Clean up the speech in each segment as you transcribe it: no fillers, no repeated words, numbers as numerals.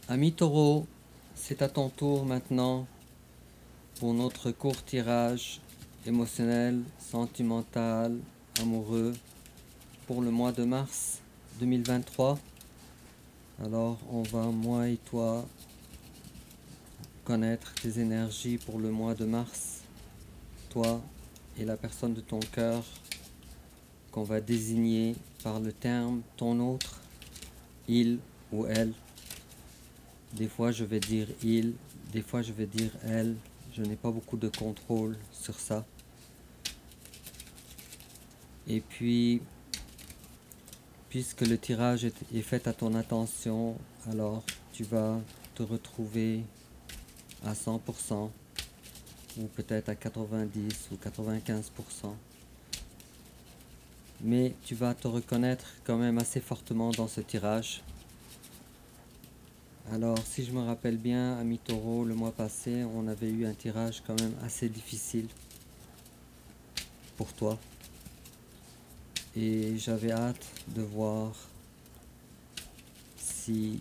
Ami Taureau, c'est à ton tour maintenant pour notre court tirage émotionnel, sentimental, amoureux pour le mois de mars 2023. Alors on va, moi et toi, connaître tes énergies pour le mois de mars. Toi et la personne de ton cœur qu'on va désigner par le terme ton autre, il ou elle. Des fois je vais dire il, des fois je vais dire elle. Je n'ai pas beaucoup de contrôle sur ça. Et puis, puisque le tirage est fait à ton attention, alors tu vas te retrouver à 100% ou peut-être à 90 ou 95%. Mais tu vas te reconnaître quand même assez fortement dans ce tirage. Alors, si je me rappelle bien, ami Taureau, le mois passé, on avait eu un tirage quand même assez difficile pour toi. Et j'avais hâte de voir si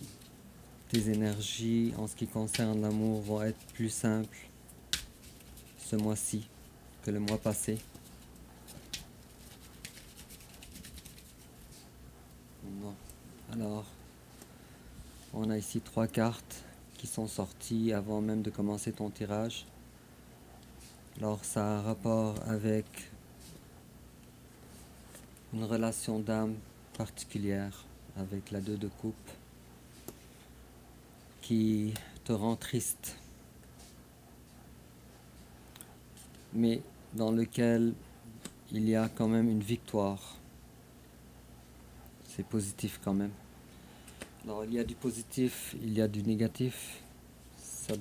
tes énergies en ce qui concerne l'amour vont être plus simples ce mois-ci que le mois passé. Bon. Alors, on a ici 3 cartes qui sont sorties avant même de commencer ton tirage. Alors, ça a un rapport avec une relation d'âme particulière avec la 2 de coupe qui te rend triste, mais dans lequel il y a quand même une victoire. C'est positif quand même. Alors il y a du positif, il y a du négatif. Ça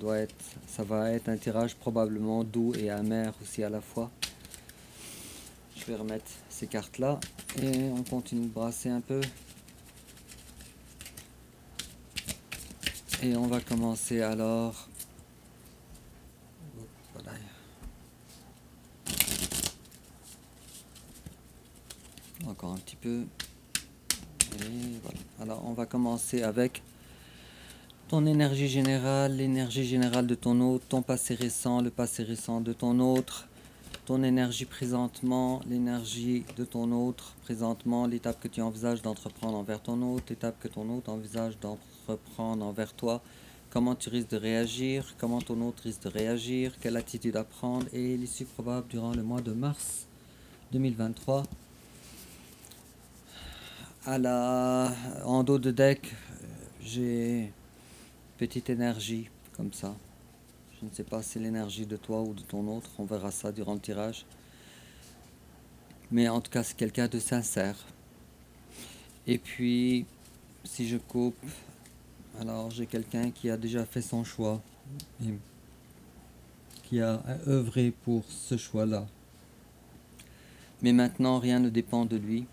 va être un tirage probablement doux et amer aussi à la fois. Je vais remettre ces cartes là et on continue de brasser un peu. Et on va commencer alors. Voilà. Encore un petit peu. Et voilà. Alors on va commencer avec ton énergie générale, l'énergie générale de ton autre, ton passé récent, le passé récent de ton autre, ton énergie présentement, l'énergie de ton autre présentement, l'étape que tu envisages d'entreprendre envers ton autre, l'étape que ton autre envisage d'entreprendre envers toi, comment tu risques de réagir, comment ton autre risque de réagir, quelle attitude à prendre et l'issue probable durant le mois de mars 2023. En dos de deck, j'ai petite énergie comme ça. Je ne sais pas si c'est l'énergie de toi ou de ton autre, on verra ça durant le tirage. Mais en tout cas, c'est quelqu'un de sincère. Et puis, si je coupe, alors j'ai quelqu'un qui a déjà fait son choix et qui a œuvré pour ce choix-là. Mais maintenant, rien ne dépend de lui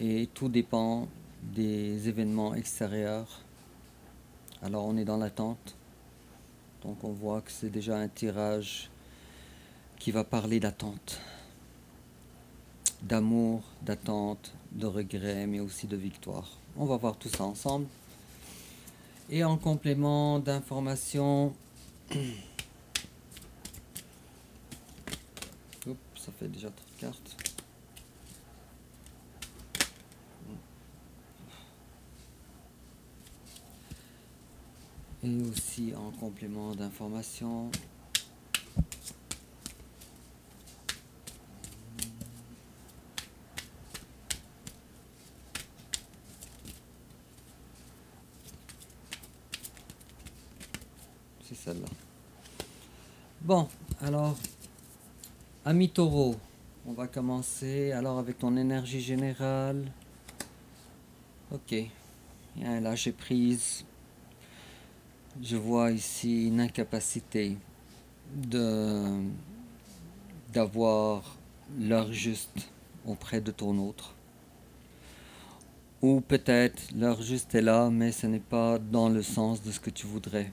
et tout dépend des événements extérieurs. Alors on est dans l'attente. Donc on voit que c'est déjà un tirage qui va parler d'attente, d'amour, d'attente, de regret, mais aussi de victoire. On va voir tout ça ensemble. Et en complément d'informations, ça fait déjà 3 cartes. Et aussi en complément d'informations, c'est celle-là. Bon, alors, ami Taureau, on va commencer alors avec ton énergie générale. Ok, il y a un lâcher prise. Je vois ici une incapacité d'avoir l'heure juste auprès de ton autre. Ou peut-être l'heure juste est là, mais ce n'est pas dans le sens de ce que tu voudrais.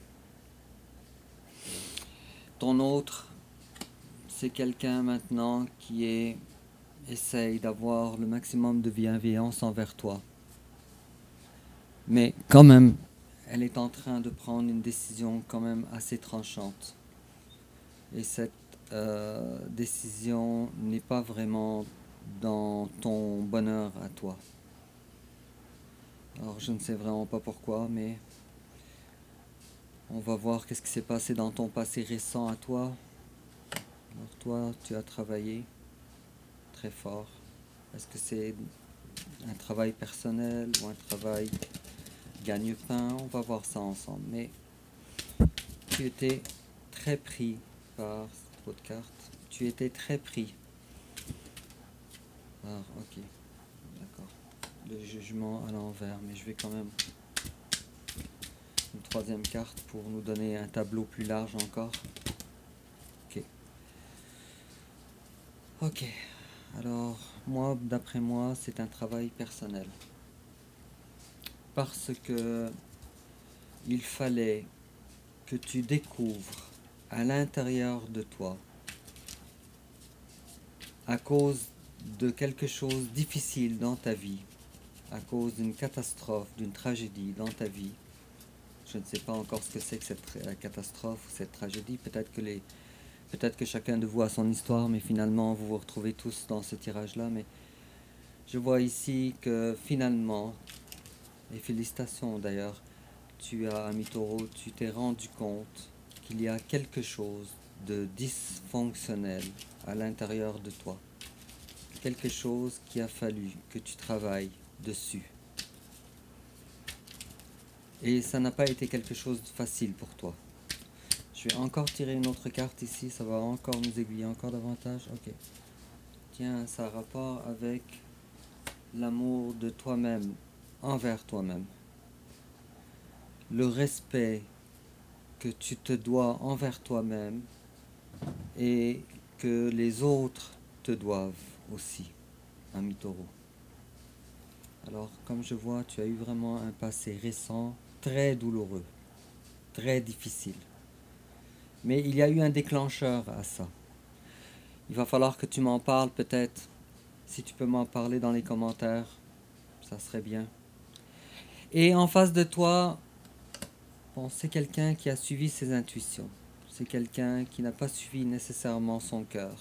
Ton autre, c'est quelqu'un maintenant qui essaye d'avoir le maximum de bienveillance envers toi. Mais quand même, elle est en train de prendre une décision quand même assez tranchante. Et cette décision n'est pas vraiment dans ton bonheur à toi. Alors je ne sais vraiment pas pourquoi, mais on va voir qu'est-ce qui s'est passé dans ton passé récent à toi. Alors toi, tu as travaillé très fort. Est-ce que c'est un travail personnel ou un travail gagne-pain? On va voir ça ensemble. Mais tu étais très pris par votre carte. Tu étais très pris. Ah, ok. D'accord. Le jugement à l'envers, mais je vais quand même une troisième carte pour nous donner un tableau plus large encore. Ok. Ok. Alors, moi, d'après moi, c'est un travail personnel. Parce que il fallait que tu découvres à l'intérieur de toi, à cause de quelque chose de difficile dans ta vie, à cause d'une catastrophe, d'une tragédie dans ta vie. Je ne sais pas encore ce que c'est que cette catastrophe, cette tragédie. Peut-être que chacun de vous a son histoire, mais finalement vous vous retrouvez tous dans ce tirage-là. Mais je vois ici que finalement, et félicitations d'ailleurs, tu as, ami Taureau, tu t'es rendu compte qu'il y a quelque chose de dysfonctionnel à l'intérieur de toi. Quelque chose qui a fallu que tu travailles dessus. Et ça n'a pas été quelque chose de facile pour toi. Je vais encore tirer une autre carte ici, ça va encore nous aiguiller encore davantage. Ok. Tiens, ça a rapport avec l'amour de toi-même, envers toi-même. Le respect que tu te dois envers toi-même et que les autres te doivent aussi, ami Taureau. Alors, comme je vois, tu as eu vraiment un passé récent, très douloureux, très difficile. Mais il y a eu un déclencheur à ça. Il va falloir que tu m'en parles peut-être. Si tu peux m'en parler dans les commentaires, ça serait bien. Et en face de toi, bon, c'est quelqu'un qui a suivi ses intuitions. C'est quelqu'un qui n'a pas suivi nécessairement son cœur.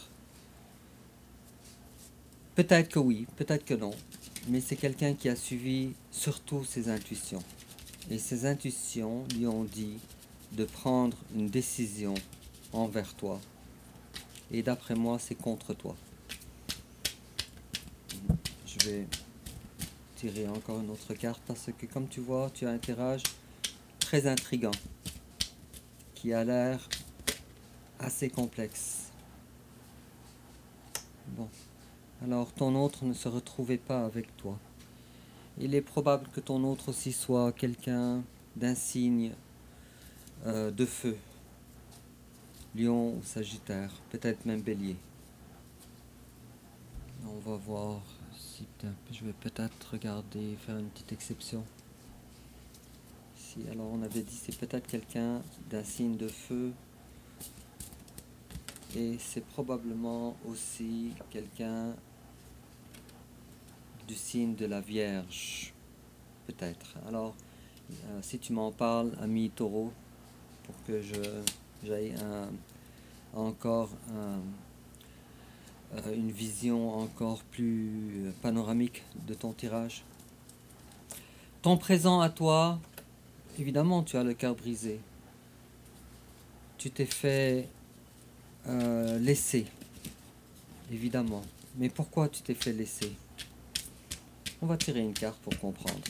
Peut-être que oui, peut-être que non. Mais c'est quelqu'un qui a suivi surtout ses intuitions. Et ses intuitions lui ont dit de prendre une décision envers toi. Et d'après moi, c'est contre toi. Je vais tirer encore une autre carte parce que comme tu vois, tu as un tirage très intriguant qui a l'air assez complexe. Bon, alors ton autre ne se retrouvait pas avec toi. Il est probable que ton autre aussi soit quelqu'un d'un signe de feu, Lion ou Sagittaire, peut-être même Bélier. On va voir si je vais peut-être regarder, faire une petite exception. Si, alors on avait dit c'est peut-être quelqu'un d'un signe de feu et c'est probablement aussi quelqu'un du signe de la Vierge, peut-être. Alors, si tu m'en parles, ami Taureau, pour que j'aille encore une vision encore plus panoramique de ton tirage. Ton présent à toi, évidemment, tu as le cœur brisé. Tu t'es fait laisser, évidemment. Mais pourquoi tu t'es fait laisser? On va tirer une carte pour comprendre.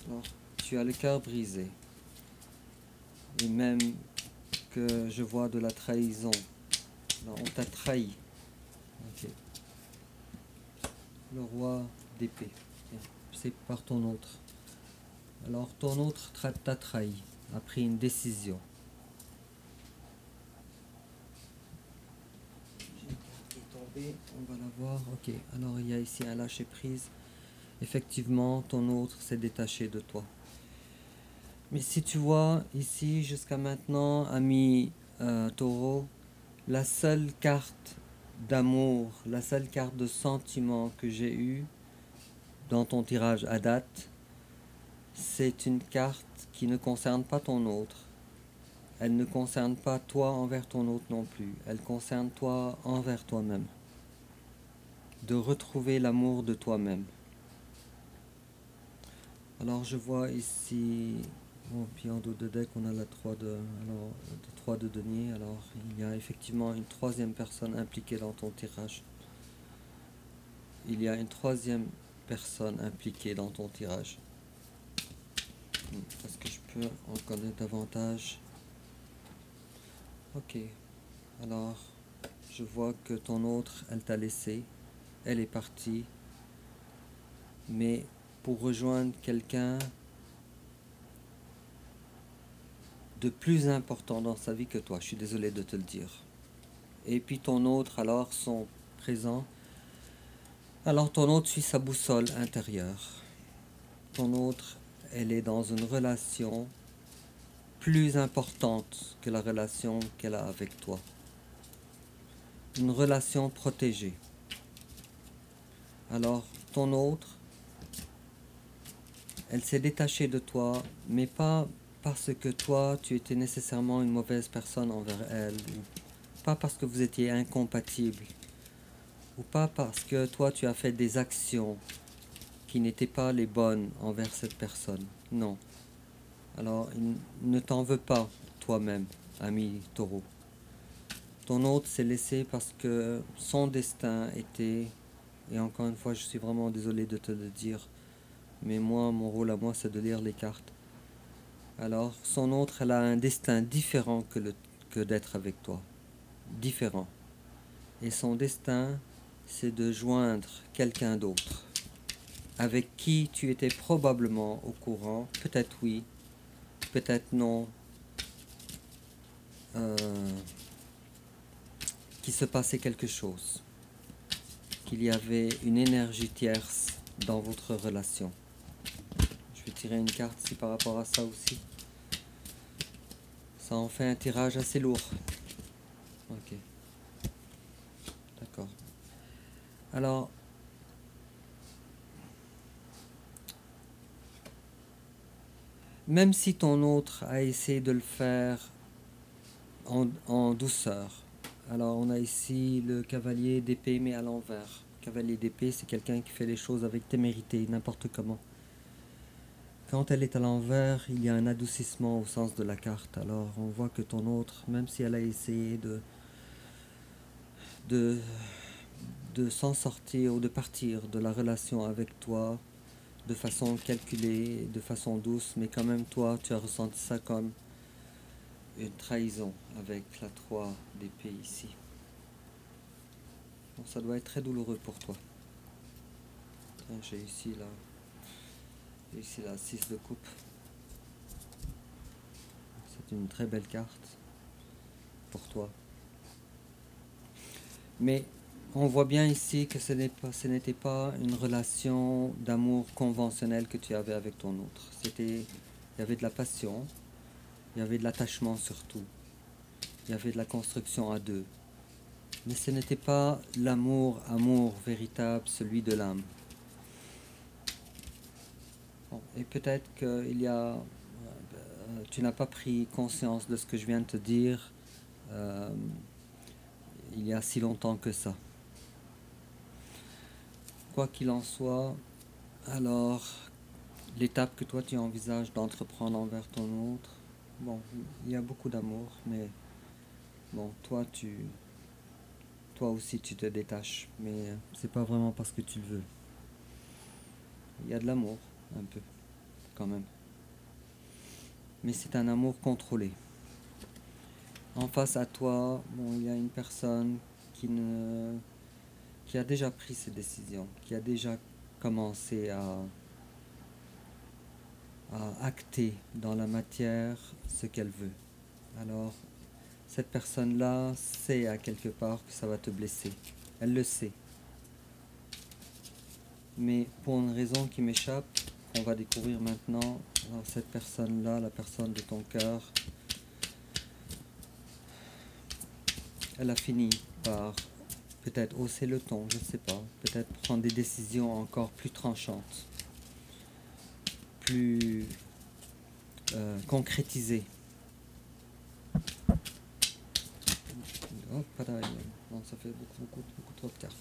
Alors, tu as le cœur brisé. Et même que je vois de la trahison. Alors, on t'a trahi. Okay. Le roi d'épée. C'est par ton autre. Alors, ton autre t'a trahi, a pris une décision. On va la voir. Ok, alors il y a ici un lâcher prise. Effectivement, ton autre s'est détaché de toi. Mais si tu vois ici jusqu'à maintenant, ami Taureau, la seule carte d'amour, la seule carte de sentiment que j'ai eue dans ton tirage à date, c'est une carte qui ne concerne pas ton autre. Elle ne concerne pas toi envers ton autre non plus. Elle concerne toi envers toi-même. De retrouver l'amour de toi-même. Alors je vois ici, bon, puis en dos de deck on a la 3 de, alors, 3 de denier. Alors il y a effectivement une troisième personne impliquée dans ton tirage. Il y a une troisième personne impliquée dans ton tirage. Est-ce que je peux en connaître davantage? Ok. Alors, je vois que ton autre, elle t'a laissé. Elle est partie. Mais pour rejoindre quelqu'un de plus important dans sa vie que toi. Je suis désolé de te le dire. Et puis ton autre, alors, sont présents. Alors ton autre suit sa boussole intérieure. Ton autre, elle est dans une relation plus importante que la relation qu'elle a avec toi. Une relation protégée. Alors, ton autre, elle s'est détachée de toi, mais pas parce que toi, tu étais nécessairement une mauvaise personne envers elle, ou pas parce que vous étiez incompatibles, ou pas parce que toi, tu as fait des actions qui n'étaient pas les bonnes envers cette personne. Non. Alors, ne t'en veux pas toi-même, ami taureau. Ton autre s'est laissé parce que son destin était, et encore une fois, je suis vraiment désolé de te le dire, mais moi, mon rôle à moi, c'est de lire les cartes. Alors, son autre, elle a un destin différent que d'être avec toi. Différent. Et son destin, c'est de joindre quelqu'un d'autre, avec qui tu étais probablement au courant, peut-être oui, peut-être non, qu'il se passait quelque chose, qu'il y avait une énergie tierce dans votre relation. Je vais tirer une carte ici par rapport à ça aussi. Ça en fait un tirage assez lourd. Ok. D'accord. Alors, même si ton autre a essayé de le faire en douceur, alors on a ici le cavalier d'épée mais à l'envers. Cavalier d'épée, c'est quelqu'un qui fait les choses avec témérité, n'importe comment. Quand elle est à l'envers, il y a un adoucissement au sens de la carte. Alors on voit que ton autre, même si elle a essayé de, de s'en sortir ou de partir de la relation avec toi de façon calculée, de façon douce, mais quand même toi, tu as ressenti ça comme une trahison avec la 3 d'épée ici. Donc ça doit être très douloureux pour toi. J'ai ici la 6 de coupe. C'est une très belle carte pour toi. Mais on voit bien ici que ce n'était pas une relation d'amour conventionnelle que tu avais avec ton autre. Il y avait de la passion, il y avait de l'attachement surtout, il y avait de la construction à deux. Mais ce n'était pas amour véritable, celui de l'âme. Bon, et peut-être que tu n'as pas pris conscience de ce que je viens de te dire il y a si longtemps que ça. Quoi qu'il en soit, alors l'étape que toi tu envisages d'entreprendre envers ton autre, bon, il y a beaucoup d'amour, mais bon, toi aussi tu te détaches, mais c'est pas vraiment parce que tu le veux. Il y a de l'amour, un peu, quand même. Mais c'est un amour contrôlé. En face à toi, bon, il y a une personne qui a déjà pris ses décisions, qui a déjà commencé à acter dans la matière ce qu'elle veut. Alors, cette personne-là sait à quelque part que ça va te blesser. Elle le sait. Mais pour une raison qui m'échappe, qu'on va découvrir maintenant, alors cette personne-là, la personne de ton cœur, elle a fini par peut-être hausser le ton, je ne sais pas, peut-être prendre des décisions encore plus tranchantes, plus concrétisé. Oh, pas d'arrêt. Non, ça fait beaucoup trop de cartes.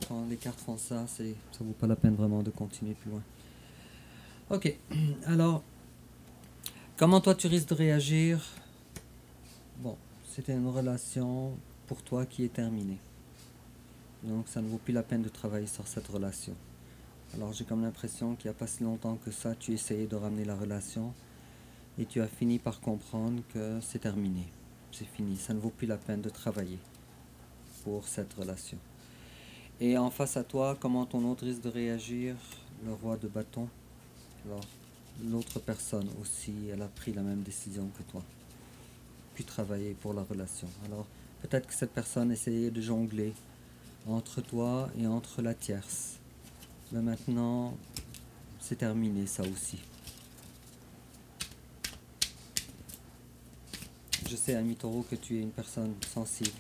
Quand les cartes font ça, ça vaut pas la peine vraiment de continuer plus loin. Ok, alors, comment toi tu risques de réagir? Bon, c'était une relation pour toi qui est terminée. Donc ça ne vaut plus la peine de travailler sur cette relation. Alors j'ai comme l'impression qu'il n'y a pas si longtemps que ça, tu essayais de ramener la relation et tu as fini par comprendre que c'est terminé. C'est fini, ça ne vaut plus la peine de travailler pour cette relation. Et en face à toi, comment ton autre risque de réagir? Le roi de bâton. Alors, l'autre personne aussi, elle a pris la même décision que toi. Puis travailler pour la relation. Alors, peut-être que cette personne essayait de jongler entre toi et entre la tierce. Mais maintenant, c'est terminé ça aussi. Je sais, ami Taureau, que tu es une personne sensible.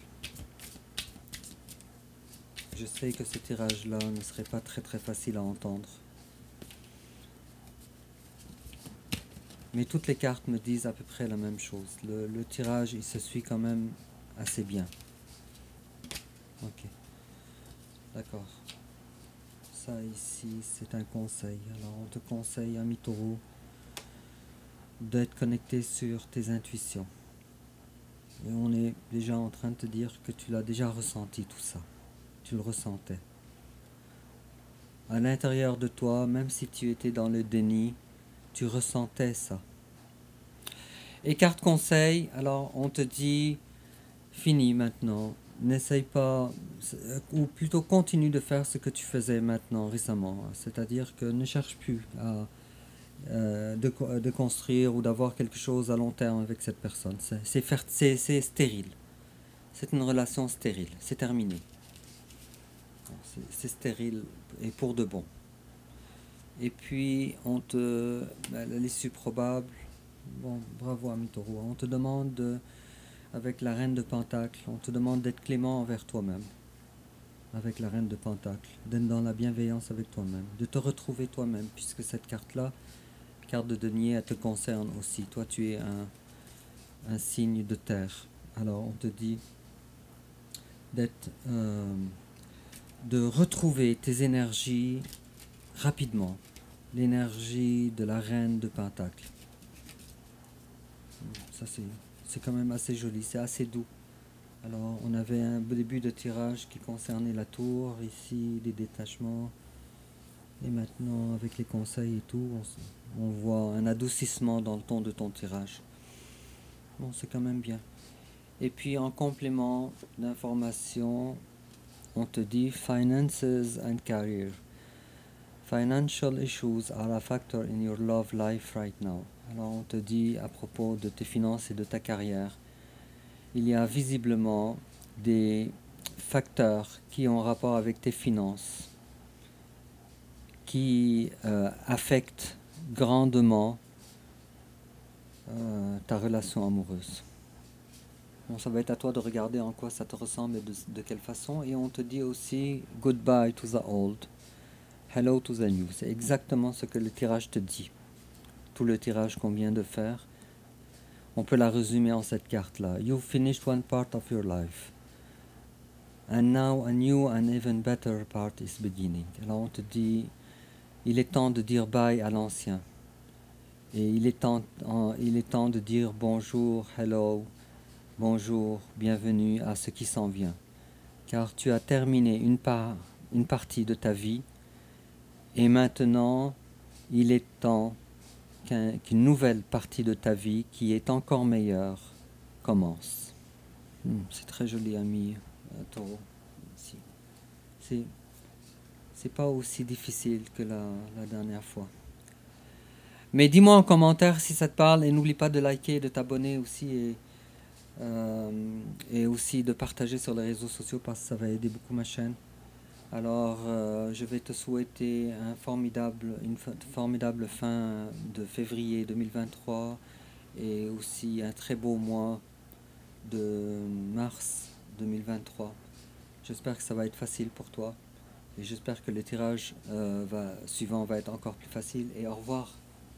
Je sais que ce tirage-là ne serait pas très facile à entendre. Mais toutes les cartes me disent à peu près la même chose. Le tirage, il se suit quand même assez bien. Ok. D'accord. Ça ici, c'est un conseil. Alors on te conseille, ami Taureau, d'être connecté sur tes intuitions. Et on est déjà en train de te dire que tu l'as déjà ressenti tout ça. Tu le ressentais. À l'intérieur de toi, même si tu étais dans le déni, tu ressentais ça. Et carte conseil, alors on te dit, fini maintenant, n'essaye pas, ou plutôt continue de faire ce que tu faisais maintenant, récemment. C'est-à-dire que ne cherche plus à de construire ou d'avoir quelque chose à long terme avec cette personne. C'est stérile. C'est une relation stérile. C'est terminé. C'est stérile et pour de bon. Et puis, l'issue probable, bon, bravo ami Taureau, on te demande, avec la reine de Pentacle, on te demande d'être clément envers toi-même. Avec la reine de Pentacle, d'être dans la bienveillance avec toi-même, de te retrouver toi-même, puisque cette carte-là, carte de denier, elle te concerne aussi. Toi, tu es un signe de terre. Alors, on te dit de retrouver tes énergies rapidement. L'énergie de la reine de Pentacle. Ça, c'est quand même assez joli, c'est assez doux. Alors, on avait un début de tirage qui concernait la tour, ici, les détachements. Et maintenant, avec les conseils et tout, on voit un adoucissement dans le ton de ton tirage. Bon, c'est quand même bien. Et puis, en complément d'information, on te dit Finances and Career. Financial issues are a factor in your love life right now. Alors, on te dit à propos de tes finances et de ta carrière, il y a visiblement des facteurs qui ont rapport avec tes finances qui affectent grandement ta relation amoureuse. Bon, ça va être à toi de regarder en quoi ça te ressemble et de quelle façon. Et on te dit aussi goodbye to the old, hello to the new. C'est exactement ce que le tirage te dit. Tout le tirage qu'on vient de faire, on peut la résumer en cette carte-là. You finished one part of your life. And now a new and even better part is beginning. Alors on te dit, il est temps de dire bye à l'ancien. Et il est temps de dire bonjour, hello, bonjour, bienvenue à ce qui s'en vient. Car tu as terminé une partie de ta vie et maintenant il est temps qu'une nouvelle partie de ta vie qui est encore meilleure commence. C'est très joli, ami Taureau. C'est pas aussi difficile que la dernière fois. Mais dis-moi en commentaire si ça te parle et n'oublie pas de liker, de t'abonner aussi et aussi de partager sur les réseaux sociaux parce que ça va aider beaucoup ma chaîne. Alors je vais te souhaiter une formidable fin de février 2023 et aussi un très beau mois de mars 2023. J'espère que ça va être facile pour toi et j'espère que le tirage suivant va être encore plus facile. Et au revoir.